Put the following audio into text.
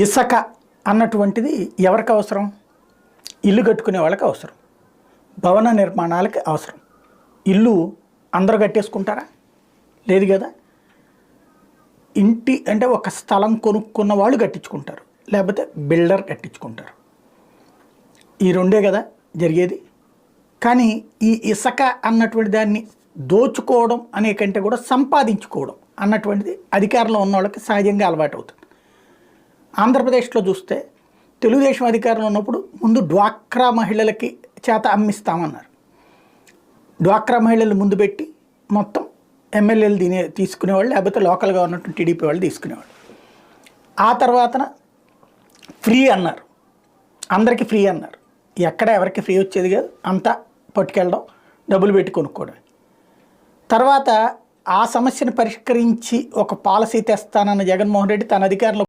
ఇసక అన్నటువంటిది ఎవరికి అవసరం? ఇల్లు కట్టుకునే వాళ్ళకి అవసరం, భవన నిర్మాణాలకి అవసరం. ఇల్లు అందరూ కట్టేసుకుంటారా? లేదు కదా. ఇంటి అంటే ఒక స్థలం కొనుక్కున్న వాళ్ళు కట్టించుకుంటారు, లేకపోతే బిల్డర్ కట్టించుకుంటారు. ఈ రెండే కదా జరిగేది. కానీ ఈ ఇసక అన్నటువంటి దాన్ని దోచుకోవడం అనే కంటే కూడా సంపాదించుకోవడం అన్నటువంటిది అధికారంలో ఉన్న వాళ్ళకి సహజంగా అలవాటు అవుతుంది. ఆంధ్రప్రదేశ్లో చూస్తే తెలుగుదేశం అధికారంలో ఉన్నప్పుడు ముందు డ్వాక్రా మహిళలకి చేత అమ్మిస్తామన్నారు. డ్వాక్రా మహిళలు ముందు పెట్టి మొత్తం ఎమ్మెల్యేలు తీసుకునేవాళ్ళు, లేకపోతే లోకల్గా ఉన్నటువంటి టీడీపీ వాళ్ళు తీసుకునేవాళ్ళు. ఆ తర్వాతన ఫ్రీ అన్నారు, అందరికీ ఫ్రీ అన్నారు. ఎక్కడ ఎవరికి ఫ్రీ వచ్చేది కాదు, అంతా పట్టుకెళ్ళడం, డబ్బులు పెట్టి కొనుక్కోవడం. తర్వాత ఆ సమస్యను పరిష్కరించి ఒక పాలసీ తెస్తానన్న జగన్మోహన్ రెడ్డి తన అధికారంలో